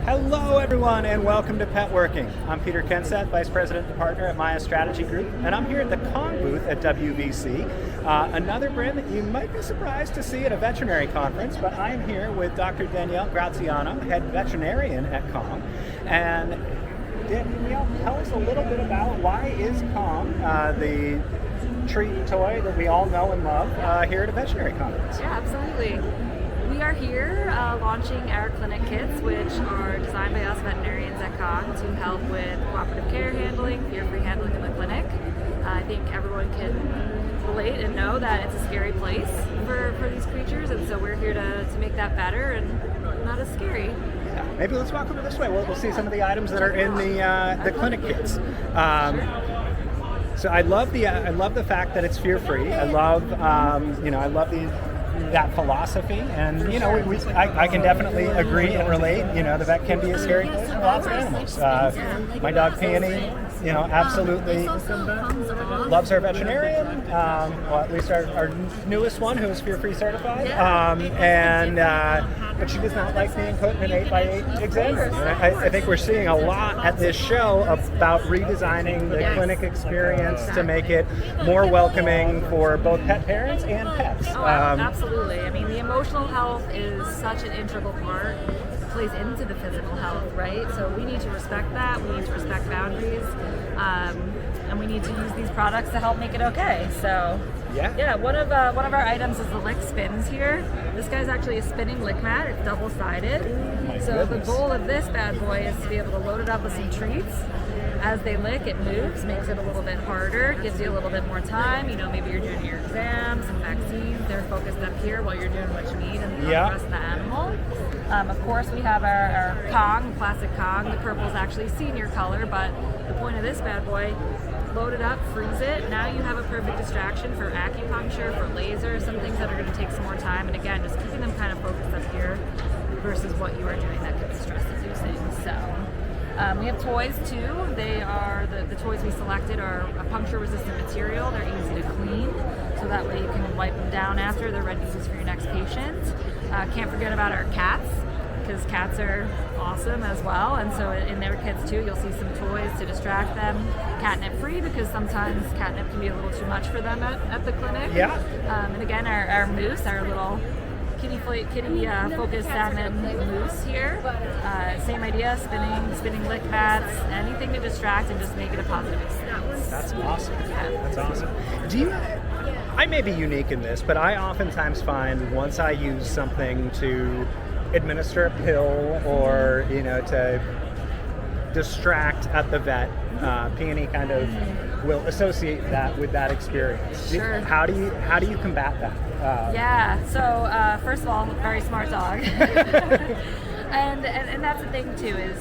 Hello everyone and welcome to Petworking. I'm Peter Kenseth, Vice President and Partner at Maya Strategy Group, and I'm here at the Kong booth at WVC. Another brand that you might be surprised to see at a veterinary conference, but I'm here with Dr. Danielle Graziano, head veterinarian at Kong. And Danielle, tell us a little bit about why is Kong the treat toy that we all know and love here at a veterinary conference? Yeah, absolutely. We are here launching our clinic kits, which are designed by us veterinarians at Kong to help with cooperative care handling, fear-free handling in the clinic. I think everyone can relate and know that it's a scary place for these creatures, and so we're here to make that better and not as scary. Yeah, maybe let's walk over this way. We'll see some of the items that are in the clinic kits. So I love the fact that it's fear-free. I love that philosophy, and I can definitely agree and relate. The vet can be a scary place for lots of animals. My dog Peony, absolutely loves our veterinarian. Well, at least our newest one, who is fear-free certified. But she does not like being put in an 8x8 exam room. I think we're seeing a lot at this show about redesigning the clinic experience to make it more welcoming for both pet parents and pets. Absolutely. I mean, the emotional health is such an integral part. It plays into the physical health, right? So we need to respect that. We need to respect boundaries. And we need to use these products to help make it okay. So yeah, one of our items is the lick spins here. This guy's actually a spinning lick mat. It's double-sided. So the goal of this bad boy is to be able to load it up with some treats. As they lick, it moves, makes it a little bit harder, gives you a little bit more time. Maybe you're doing your exams and vaccines. They're focused up here while you're doing what you need and the rest of the animal. Of course, we have our Kong, classic Kong. The purple is actually senior color, but the point of this bad boy, load it up, freeze it. Now you have a perfect distraction for acupuncture, for laser, some things that are going to take some more time. And again, just keeping them kind of focused up here versus what you are doing that could be stress-inducing. So we have toys too. They are the toys we selected are a puncture-resistant material. They're easy to clean, so that way you can wipe them down after they're ready to use for your next patient. Can't forget about our cats, because cats are awesome as well, and so in their kits too, you'll see some toys to distract them. Catnip free, because sometimes catnip can be a little too much for them at the clinic. Yeah. And again, our moose, our little kitty focused salmon moose here. Same idea, spinning lick mats, anything to distract and just make it a positive experience. That's awesome. Yeah. That's awesome. I may be unique in this, but I oftentimes find once I use something to administer a pill or to distract at the vet, Peony kind of will associate that with that experience. Sure. How do you combat that? So first of all, very smart dog. and that's the thing too, is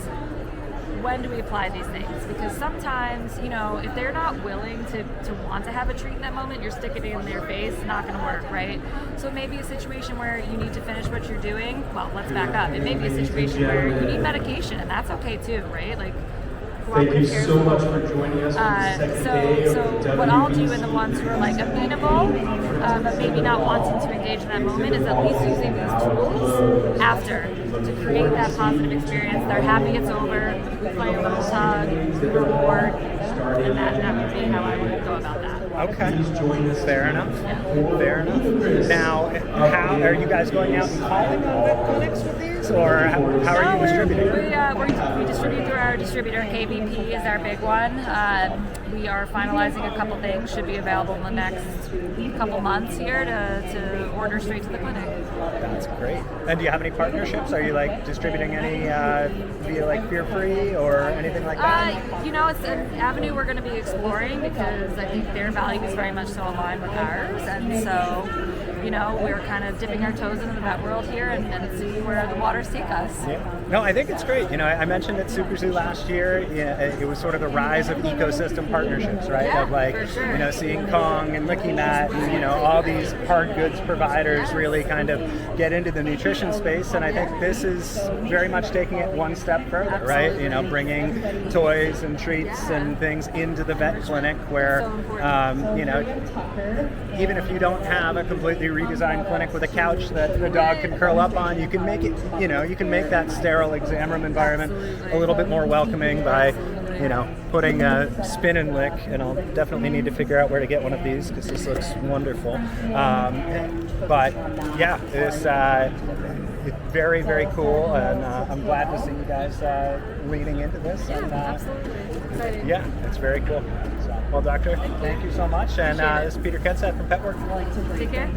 when do we apply these things? Because sometimes, if they're not willing to want to have a treat in that moment, you're sticking it in their face, not going to work, right? So it may be a situation where you need to finish what you're doing. Well, let's back up. It may be a situation where you need medication, and that's okay too, right? Like, thank you so much for joining us for the second day of the So what I'll do in the ones who are like amenable, but maybe not wanting to engage in that moment, is at least using these tools after to create that positive experience. They're happy it's over, we play a little tug, reward, and that would be how I would go about that. Okay, fair enough. Fair enough. Now, how are you guys going out and calling on vet clinics with these, or how are you distributing? We distribute through our distributor. KVP is our big one. We are finalizing a couple things. Should be available in the next couple months here to order straight to the clinic. That's great. And do you have any partnerships? Are you distributing any via Fear Free or anything like that? It's an avenue we're going to be exploring, because I think their values very much so align with ours, and so we're kind of dipping our toes into the vet world here and see where the waters take us. Yeah. No, I think it's great. I mentioned at Super Zoo last year, it was sort of the rise of ecosystem partnerships, right? Yeah, for sure. Seeing Kong and Licky Mat and all these hard goods providers really kind of get into the nutrition space, and I think this is very much taking it one step further, Absolutely. right? Bringing toys and treats and things into the vet clinic where, even if you don't have a completely redesigned clinic with a couch that the dog can curl up on. You can make it, you can make that sterile exam room environment a little bit more welcoming by, putting a spin and lick, and I'll definitely need to figure out where to get one of these because this looks wonderful. But yeah, it's very, very cool, and I'm glad to see you guys leaning into this. Yeah, and, absolutely. Exciting. Yeah, it's very cool. So, well, Doctor, thank you so much, and this is Peter Kenseth from Petworking. Take care.